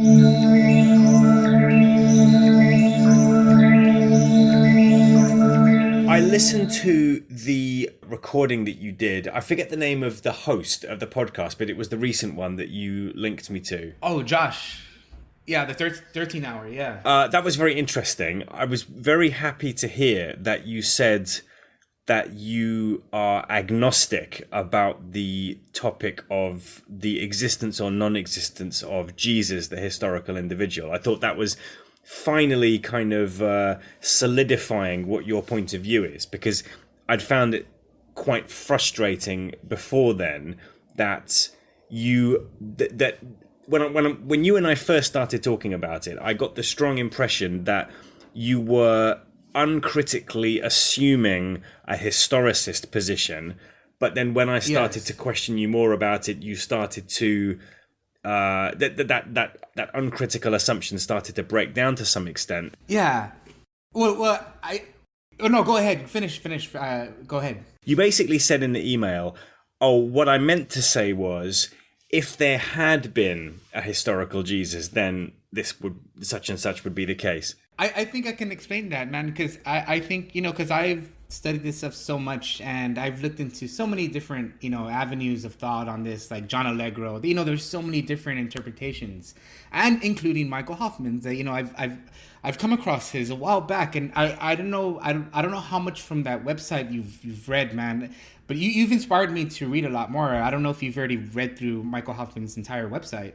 I listened to the recording that you did. I forget the name of the host of the podcast, but it was the recent one that you linked me to. Oh, Josh. Yeah, the 13 hour, yeah. That was very interesting. I was very happy to hear that you said that you are agnostic about the topic of the existence or non-existence of Jesus, the historical individual. I thought that was finally kind of solidifying what your point of view is, because I'd found it quite frustrating before then that when you and I first started talking about it, I got the strong impression that you were uncritically assuming a historicist position, but then when I started to question you more about it, you started to that uncritical assumption started to break down to some extent. Yeah. Well, no, go ahead. Finish. Go ahead. You basically said in the email, what I meant to say was, if there had been a historical Jesus, then such and such would be the case. I think I can explain that, man, because I think, because I've studied this stuff so much and I've looked into so many different, avenues of thought on this, like John Allegro, there's so many different interpretations, and including Michael Hoffman's, I've come across his a while back, and I don't know how much from that website you've read, man, but you've inspired me to read a lot more. I don't know if you've already read through Michael Hoffman's entire website.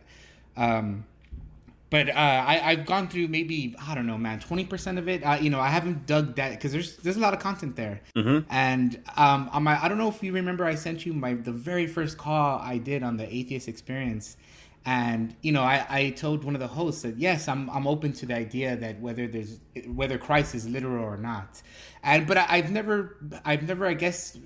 But I've gone through maybe, I don't know, man, 20% of it. I haven't dug that because there's a lot of content there. Mm-hmm. And I don't know if you remember, I sent you the very first call I did on the Atheist Experience. And, I told one of the hosts that, yes, I'm open to the idea that whether Christ is literal or not. But I've never, I guess,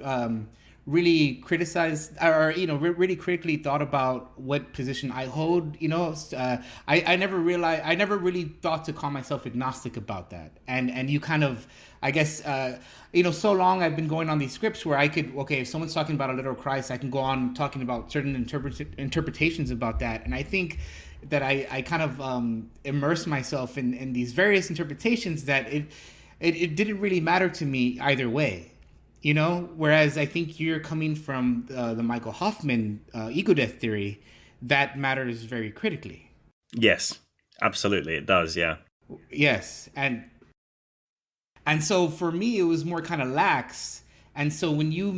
really criticized or really critically thought about what position I hold. I never really thought to call myself agnostic about that. And you kind of, I guess, so long I've been going on these scripts where I could, if someone's talking about a literal Christ, I can go on talking about certain interpretations about that. And I think that I kind of immerse myself in these various interpretations that it didn't really matter to me either way. Whereas I think you're coming from the Michael Hoffman egodeath theory that matters very critically. Yes, absolutely, it does. Yeah. Yes, and so for me it was more kind of lax. And so when you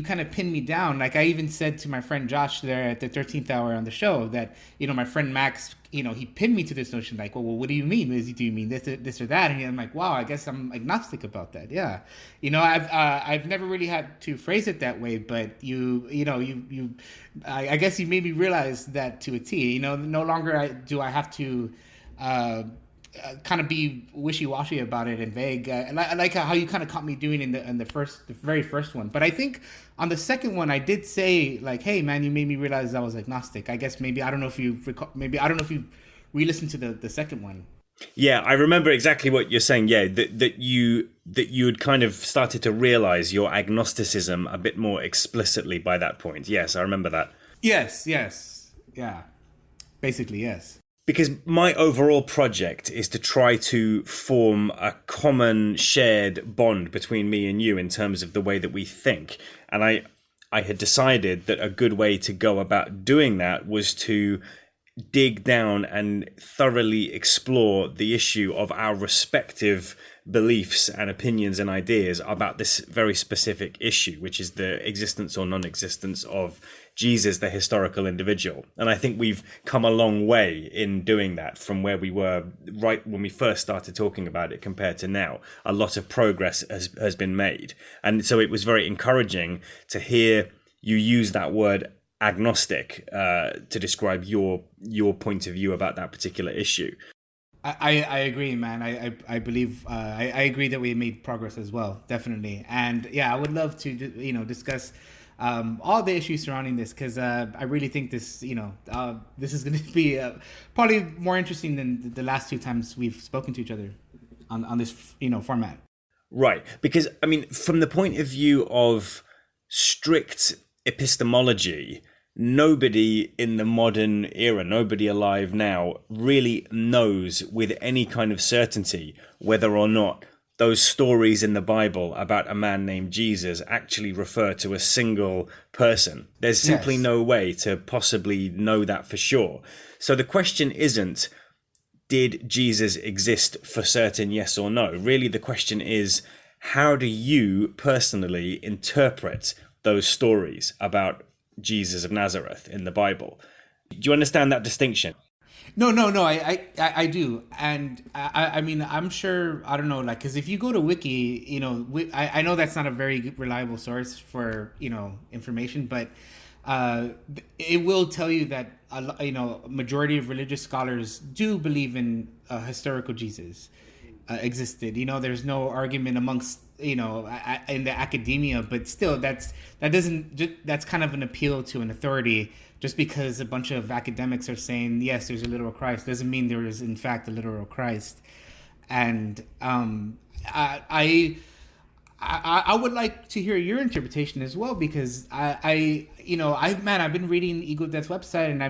kind of pinned me down, like I even said to my friend Josh there at the 13th hour on the show that, my friend Max, he pinned me to this notion like, well, what do you mean? Do you mean this or that? And I'm like, wow, I guess I'm agnostic about that. Yeah. I've never really had to phrase it that way, but I guess you made me realize that to a T. No longer do I have to kind of be wishy-washy about it and vague. I like how you kind of caught me doing in the very first one. But I think on the second one, I did say like, "Hey, man, you made me realize I was agnostic." I guess maybe I don't know if you re-listened to the second one. Yeah, I remember exactly what you're saying. Yeah, that you had kind of started to realize your agnosticism a bit more explicitly by that point. Yes, I remember that. Yes, yeah, basically yes. Because my overall project is to try to form a common shared bond between me and you in terms of the way that we think. And I had decided that a good way to go about doing that was to dig down and thoroughly explore the issue of our respective beliefs and opinions and ideas about this very specific issue, which is the existence or non-existence of Jesus, the historical individual. And I think we've come a long way in doing that from where we were right when we first started talking about it compared to now. A lot of progress has been made. And so it was very encouraging to hear you use that word agnostic to describe your point of view about that particular issue. I agree, man. I believe I agree that we made progress as well, definitely. And yeah, I would love to discuss all the issues surrounding this, because I really think this this is going to be probably more interesting than the last two times we've spoken to each other on this format. Right, because I mean, from the point of view of strict epistemology, nobody in the modern era, nobody alive now, really knows with any kind of certainty whether or not those stories in the Bible about a man named Jesus actually refer to a single person. There's simply no way to possibly know that for sure. So the question isn't, did Jesus exist for certain, yes or no? Really, the question is, how do you personally interpret those stories about Jesus of Nazareth in the Bible? Do you understand that distinction? No, I do. And I mean, I'm sure, I don't know, like, because if you go to Wiki, I know that's not a very reliable source for, information, but it will tell you that, majority of religious scholars do believe in historical Jesus existed. There's no argument amongst, in the academia, but still that's kind of an appeal to an authority. Just because a bunch of academics are saying, yes, there's a literal Christ, doesn't mean there is, in fact, a literal Christ. And I would like to hear your interpretation as well, because I've been reading egodeath's website, and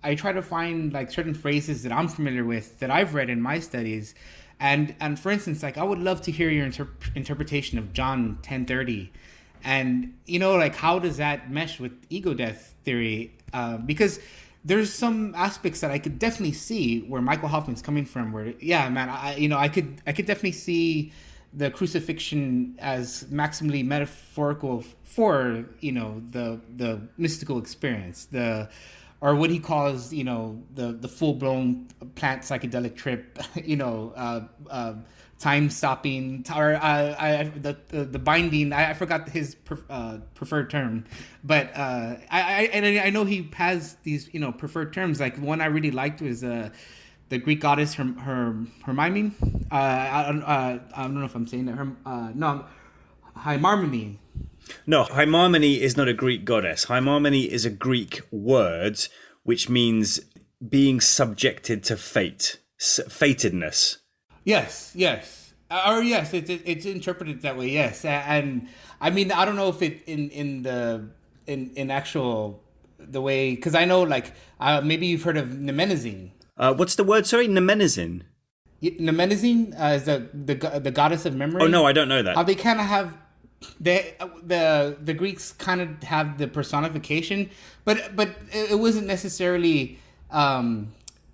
I try to find like certain phrases that I'm familiar with that I've read in my studies. And for instance, like, I would love to hear your interpretation of John 10:30. And, like, how does that mesh with egodeath theory? Because there's some aspects that I could definitely see where Michael Hoffman's coming from, where, yeah, man, I could definitely see the crucifixion as maximally metaphorical for, the mystical experience, or what he calls, the full-blown plant psychedelic trip, time stopping, or the binding. I forgot his preferred term, but I know he has these preferred terms. Like, one I really liked was the Greek goddess Hermione. I don't know if I'm saying that. Hymarmene. No, Hymarmene is not a Greek goddess. Hymarmene is a Greek word which means being subjected to fate, fatedness. Yes. Or yes, it's interpreted that way. Yes, and I mean, I don't know if it in actual the way, because I know, like, maybe you've heard of Nemenezine. What's the word? Sorry, Nemenezine. Nemenezine is the goddess of memory. Oh no, I don't know that. How they kind of have the Greeks kind of have the personification, but it wasn't necessarily.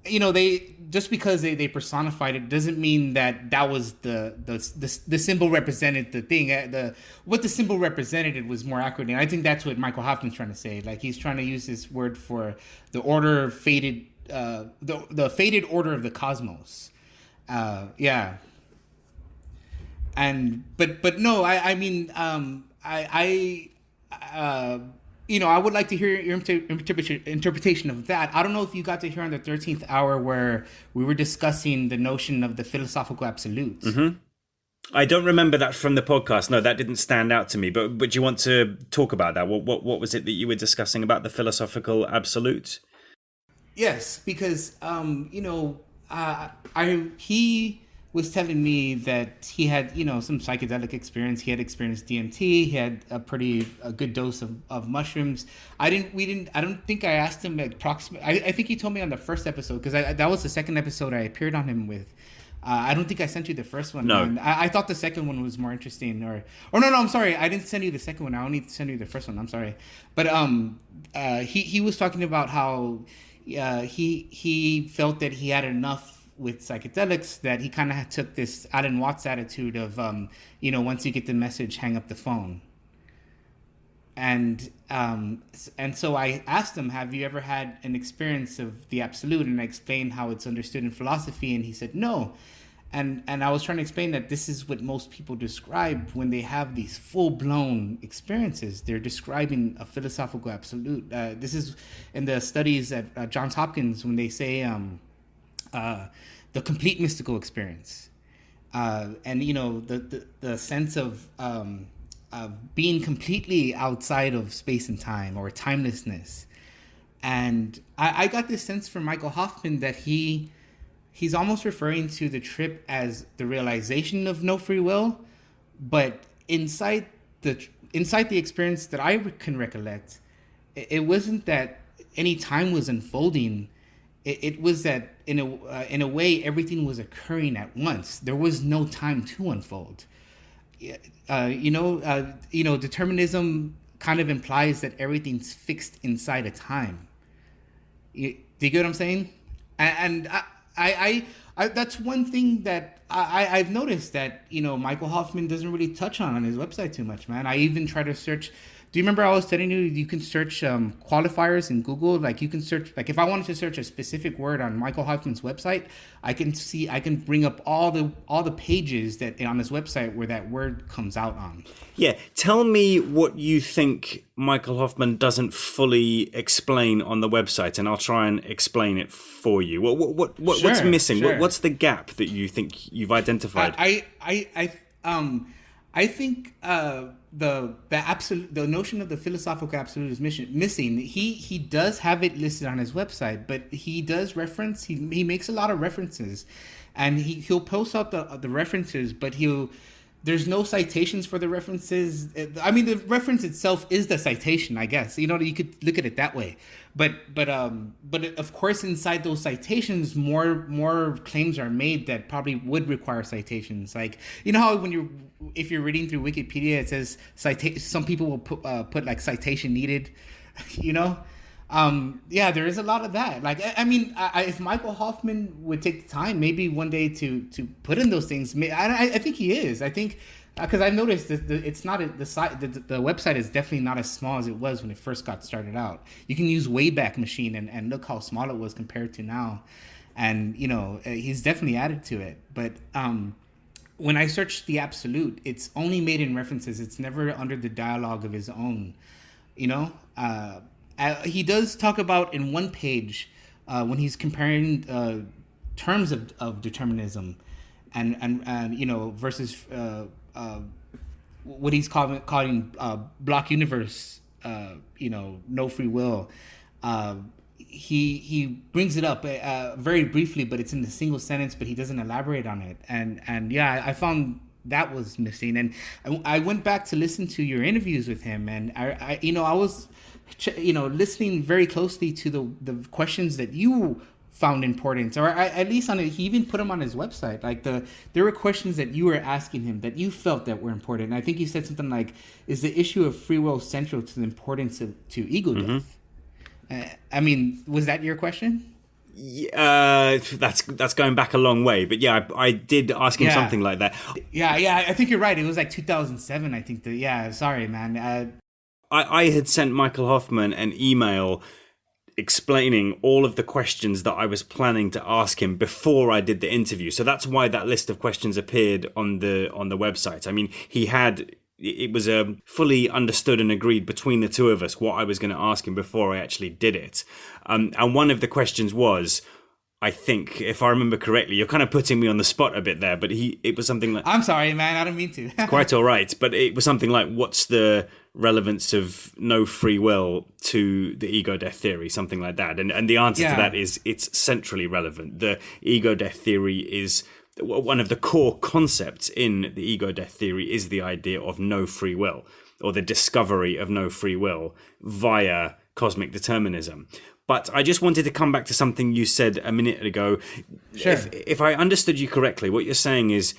They just because they personified it doesn't mean that was the symbol represented the thing. What the symbol represented was more accurate, and I think that's what Michael Hoffman's trying to say. Like, he's trying to use this word for the order of fated, the fated order of the cosmos. Yeah. And but no, I mean, I would like to hear your interpretation of that. I don't know if you got to hear on the 13th hour where we were discussing the notion of the philosophical absolute. Mm-hmm. I don't remember that from the podcast. No, that didn't stand out to me. But you want to talk about that? What was it that you were discussing about the philosophical absolute? Yes, because he was telling me that he had, some psychedelic experience. He had experienced DMT. He had a good dose of mushrooms. I don't think I asked him approximately. I think he told me on the first episode, because that was the second episode I appeared on him with. I don't think I sent you the first one. No. I thought the second one was more interesting. Or no, I'm sorry. I didn't send you the second one. I only sent you the first one. I'm sorry. But he was talking about how he felt that he had enough with psychedelics, that he kind of took this Alan Watts attitude of, once you get the message, hang up the phone. And so I asked him, have you ever had an experience of the absolute? And I explained how it's understood in philosophy, and he said no. And I was trying to explain that this is what most people describe when they have these full-blown experiences. They're describing a philosophical absolute. This is in the studies at Johns Hopkins when they say the complete mystical experience, and the sense of being completely outside of space and time, or timelessness. And I got this sense from Michael Hoffman that he's almost referring to the trip as the realization of no free will, but inside the experience that I can recollect, it wasn't that any time was unfolding. It was that in a way everything was occurring at once. There was no time to unfold. Determinism kind of implies that everything's fixed inside a time. Do you get what I'm saying? And I that's one thing that I've noticed that, Michael Hoffman doesn't really touch on his website too much, man. I even try to search. Do you remember I was telling you can search qualifiers in Google? Like you can search, like if I wanted to search a specific word on Michael Hoffman's website, I can bring up all the pages that on his website where that word comes out on. Yeah, tell me what you think Michael Hoffman doesn't fully explain on the website, and I'll try and explain it for you. What's missing? Sure. What's the gap that you think you've identified? I think the notion of the philosophical absolute is missing. He does have it listed on his website, but he does reference. He makes a lot of references, and he'll post out the references, but there's no citations for the references. I mean, the reference itself is the citation, I guess. You could look at it that way. But of course, inside those citations, more claims are made that probably would require citations. Like, how if you're reading through Wikipedia, it says some people will put like citation needed. Yeah, there is a lot of that. Like, I mean, if Michael Hoffman would take the time, maybe one day to put in those things, I think he is. I think because I've noticed that it's not the website is definitely not as small as it was when it first got started out. You can use Wayback Machine and look how small it was compared to now, and he's definitely added to it. But when I search the absolute, it's only made in references. It's never under the dialogue of his own. He does talk about in one page when he's comparing terms of determinism and versus what he's calling block universe, no free will. He brings it up very briefly, but it's in a single sentence, but he doesn't elaborate on it. And yeah, I found that was missing. And I went back to listen to your interviews with him, and I was listening very closely to the questions that you found important, or at least he even put them on his website. Like there were questions that you were asking him that you felt that were important. And I think you said something like, "Is the issue of free will central to the importance to ego death?" I mean, was that your question? That's going back a long way, but yeah, I did ask him something like that. Yeah, I think you're right. It was like 2007, I think. Sorry, man. I had sent Michael Hoffman an email explaining all of the questions that I was planning to ask him before I did the interview. So that's why that list of questions appeared on the website. I mean, it was fully understood and agreed between the two of us what I was going to ask him before I actually did it. And one of the questions was, I think, if I remember correctly, you're kind of putting me on the spot a bit there, but it was something like... I'm sorry, man, I don't mean to. It's quite all right, but it was something like, what's the relevance of no free will to the ego death theory, something like that. And the answer to that is it's centrally relevant. The ego death theory is... One of the core concepts in the ego death theory is the idea of no free will, or the discovery of no free will via cosmic determinism. But I just wanted to come back to something you said a minute ago. Sure. If I understood you correctly, what you're saying is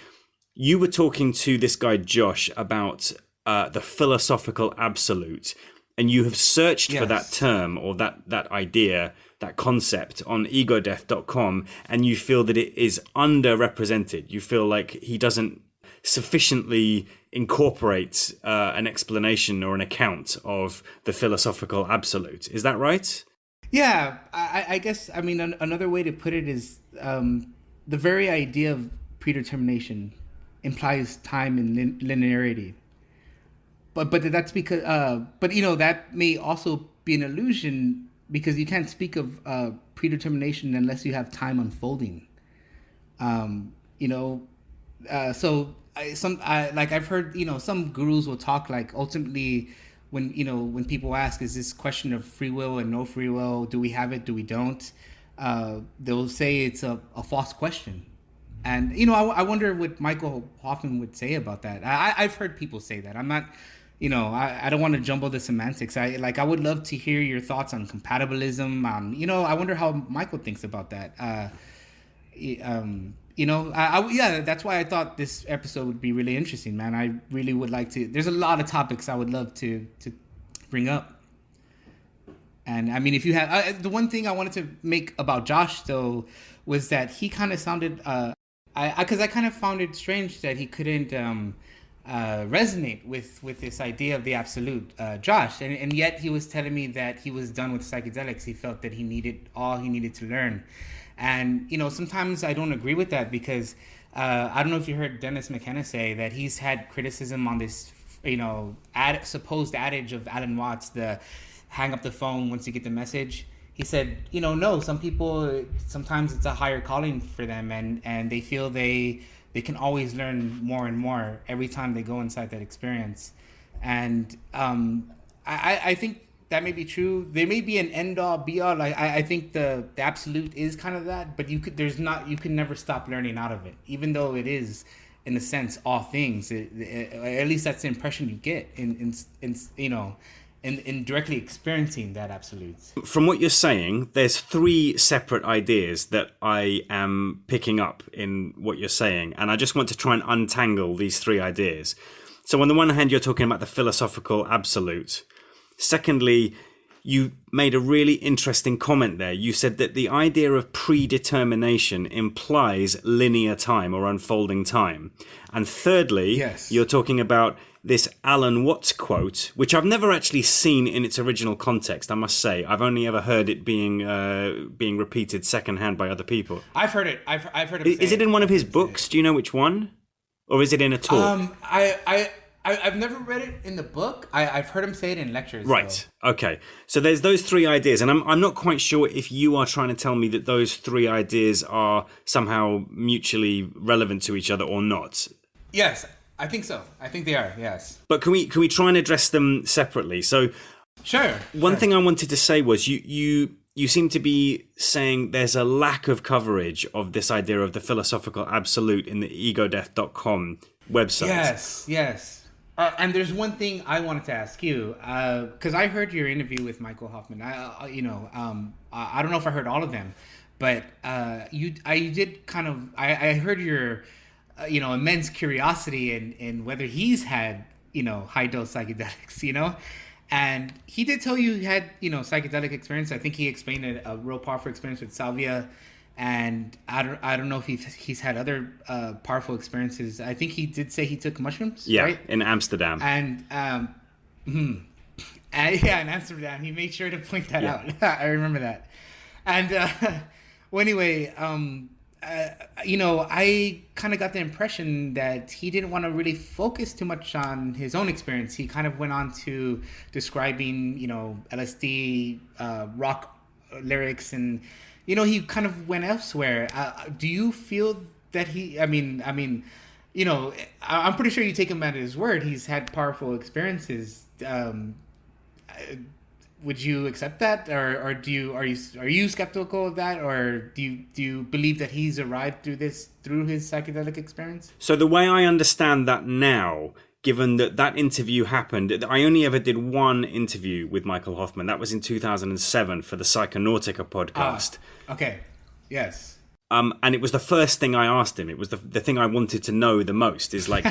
you were talking to this guy Josh about the philosophical absolute, and you have searched for that term or that idea, that concept on egodeath.com, and you feel that it is underrepresented. You feel like he doesn't sufficiently incorporate an explanation or an account of the philosophical absolute. Is that right? Yeah, I guess, I mean, another way to put it is the very idea of predetermination implies time and linearity. But that's because, that may also be an illusion, because you can't speak of predetermination unless you have time unfolding. I've heard, some gurus will talk like ultimately when people ask, is this question of free will and no free will, do we have it, do we don't? They'll say it's a false question. And, I wonder what Michael Hoffman would say about that. I've heard people say that. I'm not I don't want to jumble the semantics. I would love to hear your thoughts on compatibilism. I wonder how Michael thinks about that. Yeah, that's why I thought this episode would be really interesting, man. I really would like to. There's a lot of topics I would love to bring up. And I mean, if you have the one thing I wanted to make about Josh though was that he kind of sounded, because I kind of found it strange that he couldn't resonate with this idea of the absolute, Josh, and yet he was telling me that he was done with psychedelics. He felt that he needed to learn, and sometimes I don't agree with that because I don't know if you heard Dennis McKenna say that he's had criticism on this, supposed adage of Alan Watts, the hang up the phone once you get the message. He said, no, some people, sometimes it's a higher calling for them, and they feel they can always learn more and more every time they go inside that experience. And I think that may be true. There may be an end all be all. Like I think the absolute is kind of that, but you can never stop learning out of it, even though it is in a sense all things. At least that's the impression you get in directly experiencing that absolute. From what you're saying, there's three separate ideas that I am picking up in what you're saying, and I just want to try and untangle these three ideas. So on the one hand, you're talking about the philosophical absolute. Secondly, you made a really interesting comment there. You said that the idea of predetermination implies linear time or unfolding time. And thirdly, yes, you're talking about this Alan Watts quote, which I've never actually seen in its original context, I must say. I've only ever heard it being repeated secondhand by other people. I've heard it. I've heard it. Is it in one of his books? Do you know which one? Or is it in a talk? I've never read it in the book. I've heard him say it in lectures. Right. So. Okay. So there's those three ideas, and I'm not quite sure if you are trying to tell me that those three ideas are somehow mutually relevant to each other or not. Yes, I think so. I think they are. Yes. But can we try and address them separately? So, sure. One thing I wanted to say was you seem to be saying there's a lack of coverage of this idea of the philosophical absolute in the egodeath.com website. Yes. And there's one thing I wanted to ask you, because I heard your interview with Michael Hoffman. I don't know if I heard all of them, but I heard your, immense curiosity in whether he's had, high dose psychedelics, and he did tell you he had, psychedelic experience. I think he explained a real powerful experience with salvia. And I don't know if he's had other powerful experiences. I think he did say he took mushrooms. Yeah, right? In Amsterdam. And in Amsterdam, he made sure to point that out. I remember that. And well, anyway, I kind of got the impression that he didn't want to really focus too much on his own experience. He kind of went on to describing, LSD, rock lyrics, and he kind of went elsewhere. Do you feel that I'm pretty sure you take him at his word. He's had powerful experiences. Would you accept that, or are you skeptical of that, or do you believe that he's arrived through his psychedelic experience? So the way I understand that now, given that interview happened, I only ever did one interview with Michael Hoffman. That was in 2007 for the Psychonautica podcast. Okay. Yes. And it was the first thing I asked him. It was the thing I wanted to know the most. Is like,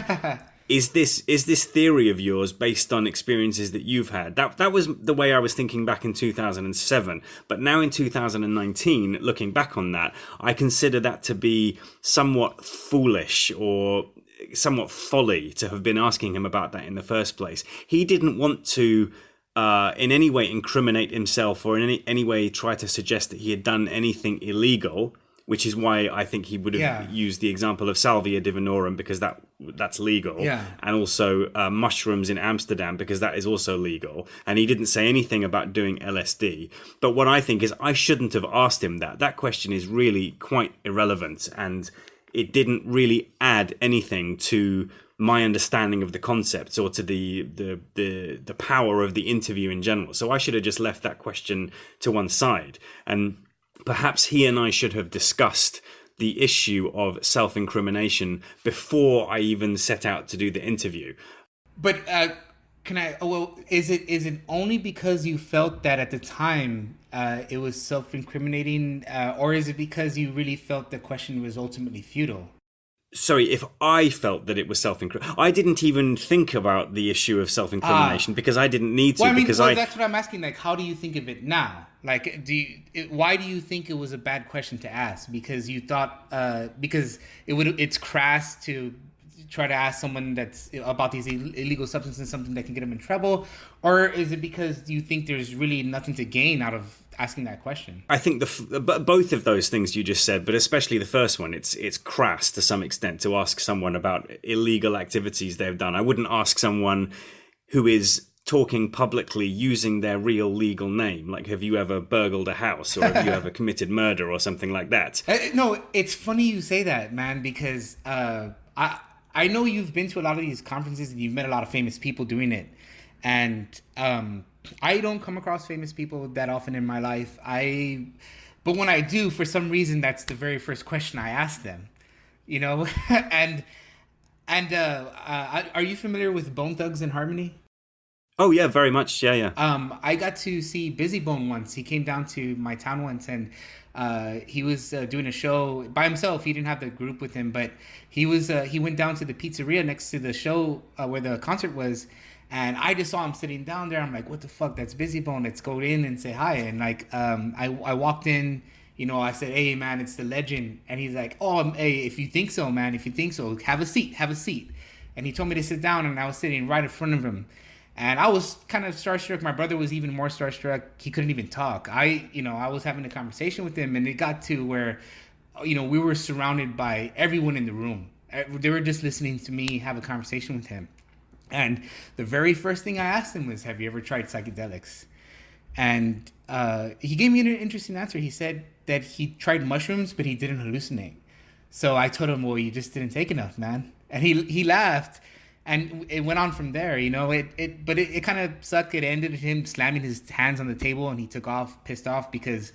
is this theory of yours based on experiences that you've had? That was the way I was thinking back in 2007. But now in 2019, looking back on that, I consider that to be somewhat foolish or somewhat folly to have been asking him about that in the first place. He didn't want to in any way incriminate himself or in any way try to suggest that he had done anything illegal, which is why I think he would have used the example of salvia divinorum, because that's legal, and also mushrooms in Amsterdam, because that is also legal. And he didn't say anything about doing LSD. But what I think is I shouldn't have asked him that. That question is really quite irrelevant, and it didn't really add anything to my understanding of the concepts or to the power of the interview in general. So I should have just left that question to one side. And perhaps he and I should have discussed the issue of self-incrimination before I even set out to do the interview. But Can I? Oh, well, is it only because you felt that at the time it was self-incriminating, or is it because you really felt the question was ultimately futile? Sorry, if I felt that it was self-incrimination. I didn't even think about the issue of self-incrimination because I didn't need to. Well, I mean, because that's what I'm asking. Like, how do you think of it now? Like, why do you think it was a bad question to ask? Because you thought, because it's crass to try to ask someone that's about these illegal substances something that can get them in trouble, or is it because you think there's really nothing to gain out of asking that question? I think both of those things you just said, but especially the first one, it's crass to some extent to ask someone about illegal activities they've done. I wouldn't ask someone who is talking publicly using their real legal name, like, have you ever burgled a house, or have you ever committed murder or something like that? No, it's funny you say that, man, because I know you've been to a lot of these conferences and you've met a lot of famous people doing it. And I don't come across famous people that often in my life. But when I do, for some reason, that's the very first question I ask them, you know? and are you familiar with Bone Thugs and Harmony? Oh, yeah, very much. Yeah. I got to see Busy Bone once. He came down to my town once, and he was doing a show by himself. He didn't have the group with him, but he went down to the pizzeria next to the show where the concert was, and I just saw him sitting down there. I'm like, what the fuck? That's Busy Bone. Let's go in and say hi. And like, I walked in. You know, I said, hey, man, it's the legend. And he's like, oh, hey, if you think so, man, if you think so, have a seat. And he told me to sit down, and I was sitting right in front of him. And I was kind of starstruck. My brother was even more starstruck. He couldn't even talk. I was having a conversation with him, and it got to where, we were surrounded by everyone in the room. They were just listening to me have a conversation with him. And the very first thing I asked him was, have you ever tried psychedelics? And he gave me an interesting answer. He said that he tried mushrooms, but he didn't hallucinate. So I told him, well, you just didn't take enough, man. And he laughed. And it went on from there, but it kind of sucked. It ended with him slamming his hands on the table, and he took off, pissed off, because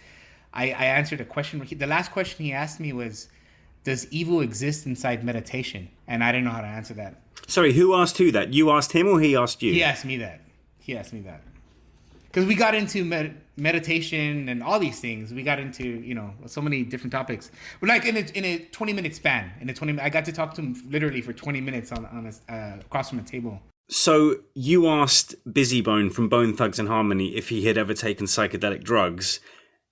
I answered a question. The last question he asked me was, does evil exist inside meditation? And I didn't know how to answer that. Sorry, who asked who that? You asked him or he asked you? He asked me that. Because we got into meditation and all these things. We got into, so many different topics. But like in a 20-minute span. I got to talk to him literally for 20 minutes on across from a table. So you asked Busy Bone from Bone Thugs and Harmony if he had ever taken psychedelic drugs,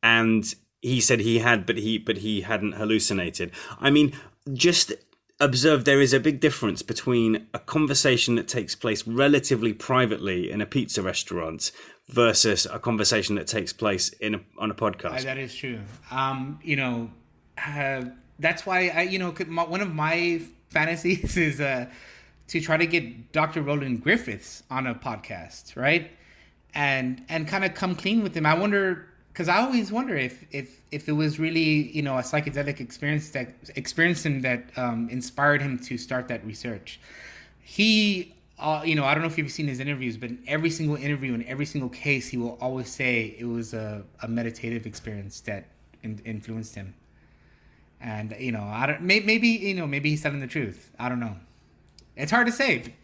and he said he had, but he hadn't hallucinated. I mean, just observe there is a big difference between a conversation that takes place relatively privately in a pizza restaurant versus a conversation that takes place on a podcast. That is true. That's why one of my fantasies is to try to get Dr. Roland Griffiths on a podcast, right? And kind of come clean with him. I wonder, because I always wonder if it was really, a psychedelic experience that inspired him to start that research. He, I don't know if you've seen his interviews, but in every single interview, in every single case, he will always say it was a meditative experience that influenced him. And, maybe he's telling the truth. I don't know. It's hard to say.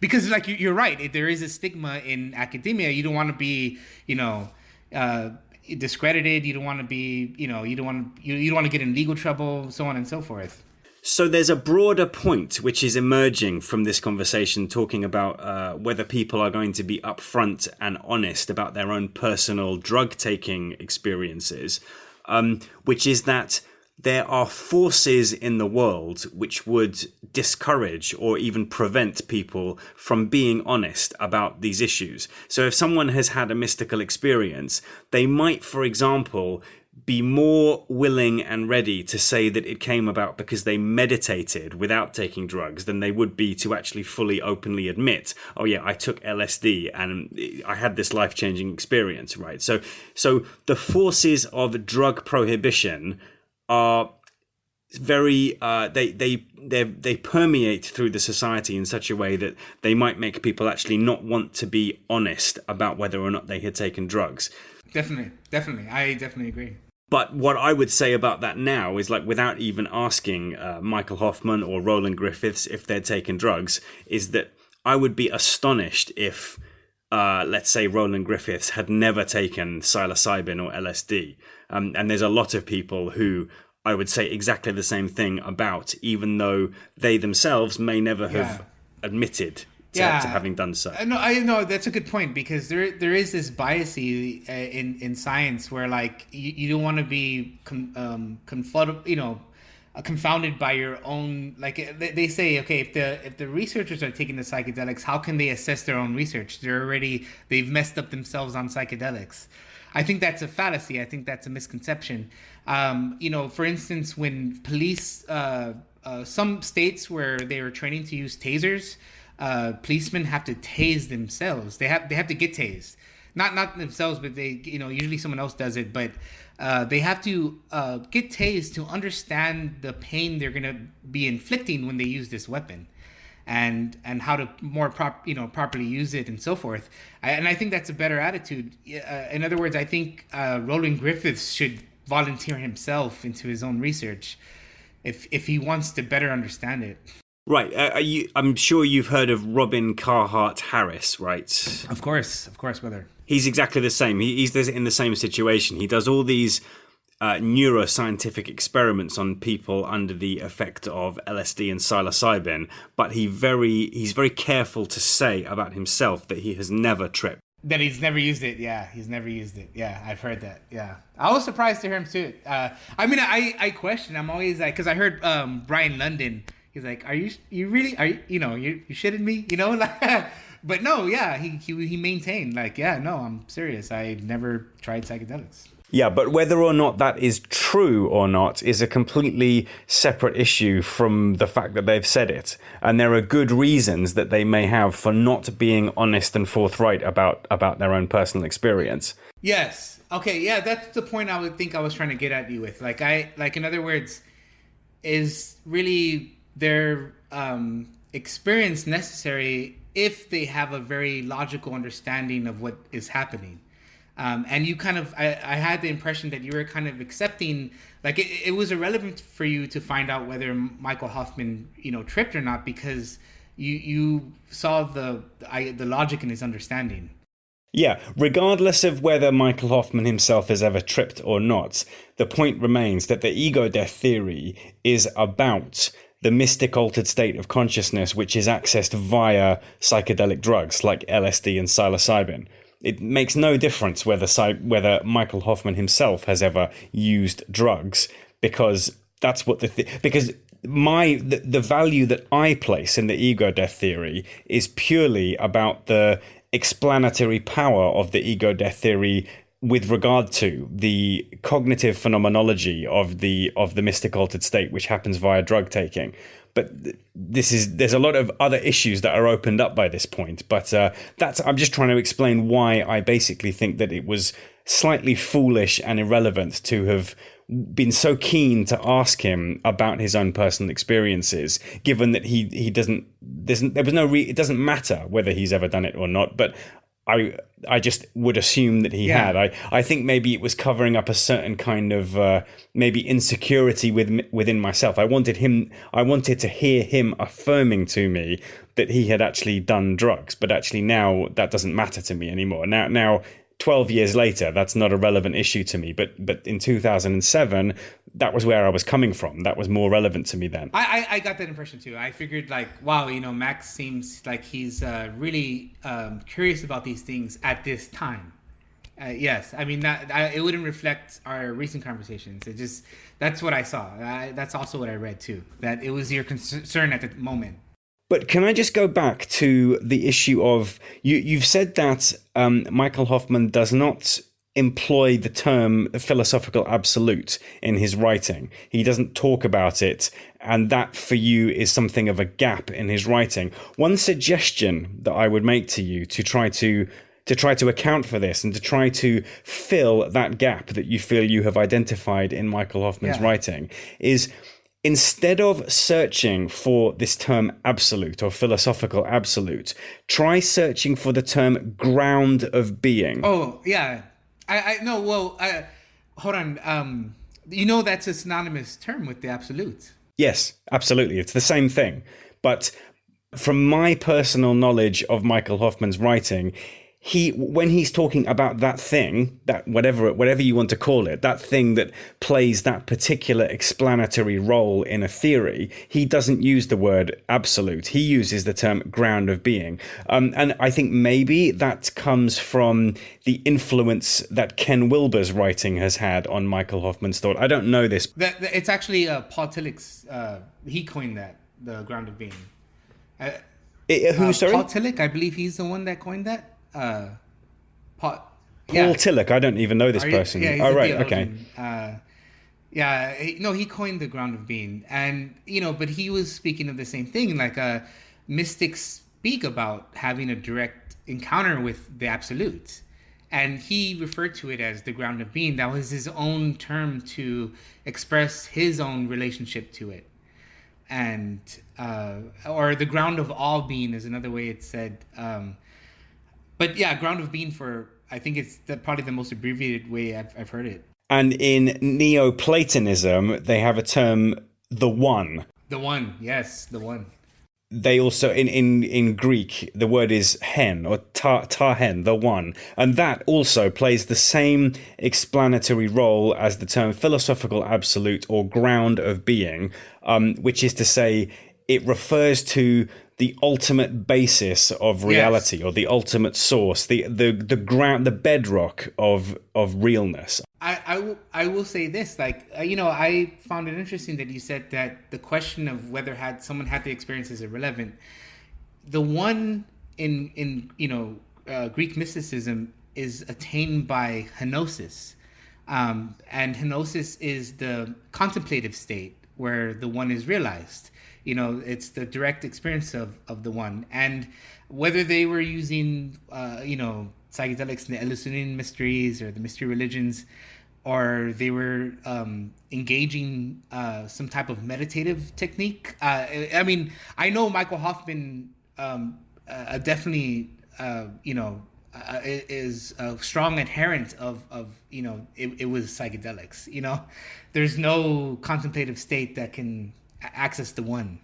Because, like, you're right. There is a stigma in academia. You don't want to be, discredited. You don't want to be, you don't want to get in legal trouble, so on and so forth. So there's a broader point which is emerging from this conversation, talking about whether people are going to be upfront and honest about their own personal drug-taking experiences, which is that there are forces in the world which would discourage or even prevent people from being honest about these issues. So if someone has had a mystical experience, they might, for example, be more willing and ready to say that it came about because they meditated without taking drugs than they would be to actually fully openly admit, oh yeah, I took LSD and I had this life-changing experience, right? So the forces of drug prohibition are very they permeate through the society in such a way that they might make people actually not want to be honest about whether or not they had taken drugs. Definitely. I definitely agree. But what I would say about that now is, like, without even asking Michael Hoffman or Roland Griffiths if they'd taken drugs, is that I would be astonished if, let's say, Roland Griffiths had never taken psilocybin or LSD. And there's a lot of people who I would say exactly the same thing about, even though they themselves may never have admitted to having done so. No, I know that's a good point, because there is this bias in science where, like, you don't want to be confounded by your own, like they say, okay, if the researchers are taking the psychedelics, how can they assess their own research? They've messed up themselves on psychedelics. I think that's a fallacy. I think that's a misconception. For instance, when police, some states where they were training to use tasers, policemen have to tase themselves. They have to get tased, not themselves, but they, usually someone else does it. But they have to get tased to understand the pain they're gonna be inflicting when they use this weapon, and how to more properly use it and so forth. And I think that's a better attitude. In other words, I think Roland Griffiths should volunteer himself into his own research if he wants to better understand it. Right. I'm sure you've heard of Robin Carhart Harris, right? Of course, brother. He's exactly the same. He's in the same situation. He does all these neuroscientific experiments on people under the effect of LSD and psilocybin, but he's very careful to say about himself that he has never tripped. That he's never used it. Yeah, he's never used it. Yeah, I've heard that. Yeah, I was surprised to hear him too. I question. I'm always like, because I heard Brian London. He's like, you really you shitting me? But no, yeah, he maintained, like, yeah, no, I'm serious. I never tried psychedelics. Yeah, but whether or not that is true or not is a completely separate issue from the fact that they've said it. And there are good reasons that they may have for not being honest and forthright about their own personal experience. Yes. Okay, yeah, that's the point I would think I was trying to get at you with. In other words, is really their experience necessary if they have a very logical understanding of what is happening. And you kind of, I had the impression that you were kind of accepting, like it was irrelevant for you to find out whether Michael Hoffman, tripped or not, because you saw the logic in his understanding. Yeah, regardless of whether Michael Hoffman himself has ever tripped or not, the point remains that the egodeath theory is about the mystic altered state of consciousness which is accessed via psychedelic drugs like LSD and psilocybin. It makes no difference whether Michael Hoffman himself has ever used drugs, because that's what because the value that I place in the ego-death theory is purely about the explanatory power of the ego-death theory with regard to the cognitive phenomenology of the mystic altered state, which happens via drug taking. But there's a lot of other issues that are opened up by this point. But I'm just trying to explain why I basically think that it was slightly foolish and irrelevant to have been so keen to ask him about his own personal experiences, given that he doesn't. It doesn't matter whether he's ever done it or not. But I just would assume that he had. I think maybe it was covering up a certain kind of maybe insecurity within myself. I wanted to hear him affirming to me that he had actually done drugs, but actually now that doesn't matter to me anymore. Now 12 years later, that's not a relevant issue to me. But in 2007, that was where I was coming from. That was more relevant to me then. I got that impression too. I figured, like, wow, Max seems like he's really curious about these things at this time. Yes, I mean that it wouldn't reflect our recent conversations. That's what I saw. That's also what I read too. That it was your concern at the moment. But can I just go back to the issue of you've said that Michael Hoffman does not employ the term philosophical absolute in his writing. He doesn't talk about it, and that for you is something of a gap in his writing. One suggestion that I would make to you to try to account for this and to try to fill that gap that you feel you have identified in Michael Hoffman's writing is, instead of searching for this term absolute or philosophical absolute, try searching for the term ground of being. Oh, yeah. I know. Well, hold on. That's a synonymous term with the absolute. Yes, absolutely. It's the same thing. But From my personal knowledge of Michael Hoffman's writing, when he's talking about that thing, that whatever you want to call it, that thing that plays that particular explanatory role in a theory, he doesn't use the word absolute. He uses the term ground of being. And I think maybe that comes from the influence that Ken Wilber's writing has had on Michael Hoffman's thought. I don't know this. It's actually Paul Tilloch's, he coined that, the ground of being. Who, sorry? Paul Tilloch, I believe he's the one that coined that. Paul Tilloch, I don't even know this person. Yeah, he's oh, a right, theologian. okay. He coined the ground of being, and but he was speaking of the same thing. Like mystics speak about having a direct encounter with the absolute, and he referred to it as the ground of being. That was his own term to express his own relationship to it, and or the ground of all being is another way it's said. But yeah, ground of being I think it's probably the most abbreviated way I've heard it. And in Neoplatonism, they have a term, the one. The one, yes, the one. They also, in Greek, the word is hen, or tahen, the one. And that also plays the same explanatory role as the term philosophical absolute or ground of being, which is to say, it refers to the ultimate basis of reality, yes, or the ultimate source, the ground, the bedrock of realness. I will say this, like, I found it interesting that you said that the question of whether someone had the experience is irrelevant. The one in Greek mysticism is attained by henosis, and henosis is the contemplative state where the one is realized. It's the direct experience of the one. And whether they were using, psychedelics in the Eleusinian mysteries or the mystery religions, or they were engaging some type of meditative technique. I know Michael Hoffman definitely, is a strong adherent of it was psychedelics. There's no contemplative state that can access the one.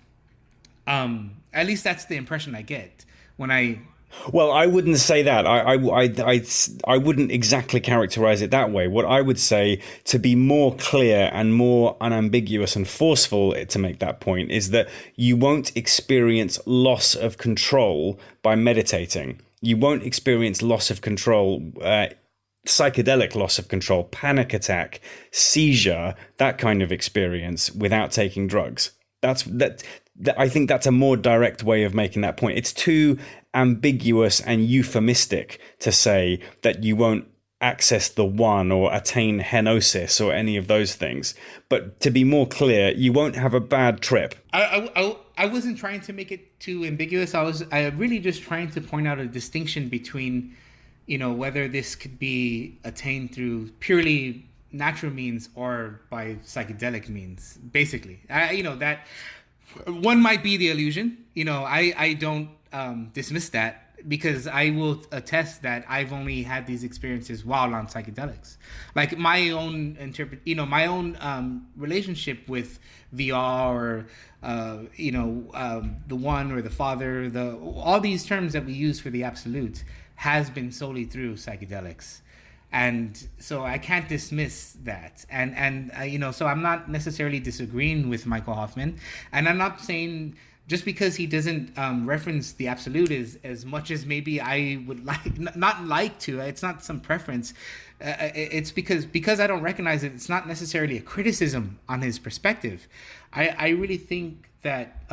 At least that's the impression I get when I. Well, I wouldn't say that. I wouldn't exactly characterize it that way. What I would say, to be more clear and more unambiguous and forceful to make that point, is that you won't experience loss of control by meditating. You won't experience loss of control, psychedelic loss of control, panic attack, seizure, that kind of experience without taking drugs. I think that's a more direct way of making that point. It's too ambiguous and euphemistic to say that you won't access the one or attain henosis or any of those things. But to be more clear, you won't have a bad trip. I wasn't trying to make it too ambiguous. I really just trying to point out a distinction between, whether this could be attained through purely natural means or by psychedelic means, basically. That one might be the illusion. I don't dismiss that, because I will attest that I've only had these experiences while on psychedelics. Like my own my own relationship with VR or the one or the father, all these terms that we use for the absolute has been solely through psychedelics. And so I can't dismiss that. And so I'm not necessarily disagreeing with Michael Hoffman. And I'm not saying just because he doesn't reference the absolute as much as maybe I would not like to. It's not some preference. It's because I don't recognize it. It's not necessarily a criticism on his perspective. I really think that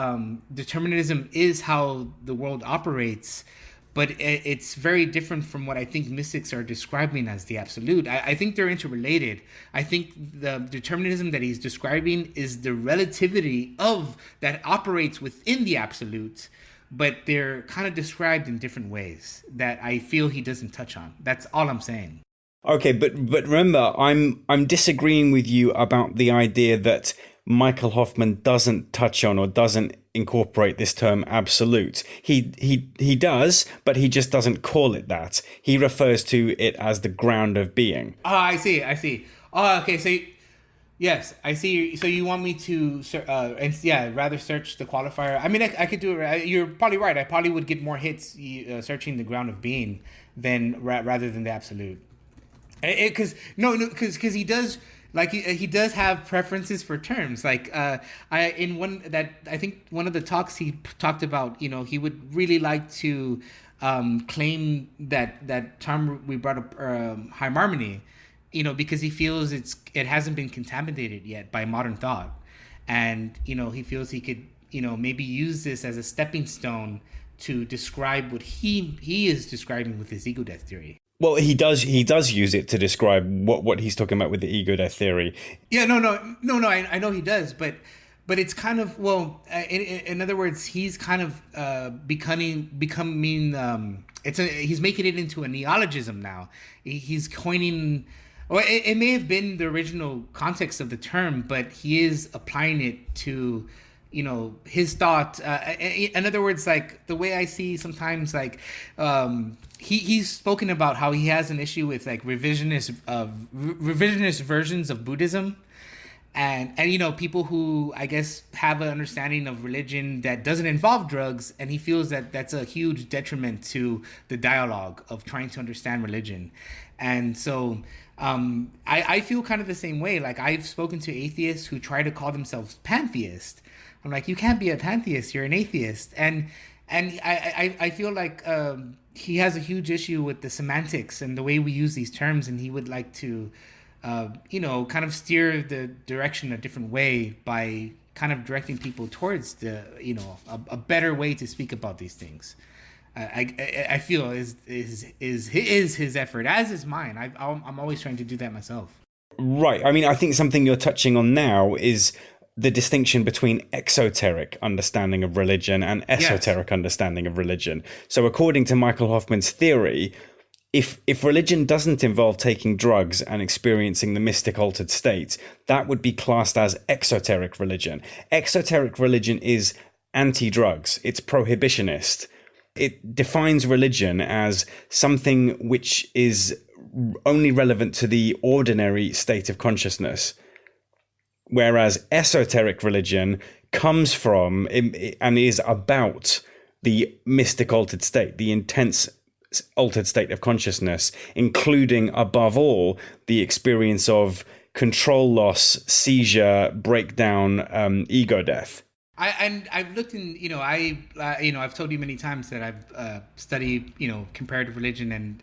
determinism is how the world operates, but it's very different from what I think mystics are describing as the absolute. I think they're interrelated. I think the determinism that he's describing is the relativity of that operates within the absolute, but they're kind of described in different ways that I feel he doesn't touch on. That's all I'm saying. Okay, but remember, I'm disagreeing with you about the idea that Michael Hoffman doesn't touch on or doesn't incorporate this term absolute. He does, but he just doesn't call it that. He refers to it as the ground of being. Oh, I see. Oh, okay. So Yes, I see. So you want me to, rather search the qualifier. I mean, I could do it. You're probably right. I probably would get more hits searching the ground of being than rather than the absolute. Because because he does like he does have preferences for terms. Like I in one that I think one of the talks he talked about. You know, he would really like to claim that term we brought up, high harmony, you know, because he feels it hasn't been contaminated yet by modern thought, and you know he feels he could, you know, maybe use this as a stepping stone to describe what he is describing with his ego death theory. Well, he does use it to describe what he's talking about with the ego death theory. Yeah, no. I know he does, but it's kind of, well, in other words, he's kind of becoming he's making it into a neologism now. He's coining. Well, it may have been the original context of the term, but he is applying it to, you know, his thought. In other words, like the way I see sometimes, like he's spoken about how he has an issue with like revisionist versions of Buddhism, and you know, people who I guess have an understanding of religion that doesn't involve drugs, and he feels that that's a huge detriment to the dialogue of trying to understand religion. And so I feel kind of the same way. Like, I've spoken to atheists who try to call themselves pantheist. I'm like, you can't be a pantheist, you're an atheist. And I feel like he has a huge issue with the semantics and the way we use these terms, and he would like to you know, kind of steer the direction a different way by kind of directing people towards the, you know, a better way to speak about these things. I feel is his effort, as is mine. I'm always trying to do that myself. Right. I mean, I think something you're touching on now is the distinction between exoteric understanding of religion and esoteric understanding of religion. So according to Michael Hoffman's theory, if religion doesn't involve taking drugs and experiencing the mystic altered state, that would be classed as exoteric religion. Exoteric religion is anti-drugs. It's prohibitionist. It defines religion as something which is only relevant to the ordinary state of consciousness, whereas esoteric religion comes from and is about the mystic altered state, the intense altered state of consciousness, including, above all, the experience of control loss, seizure, breakdown, ego death. I've looked in, you know, I've told you many times that I've studied, you know, comparative religion, and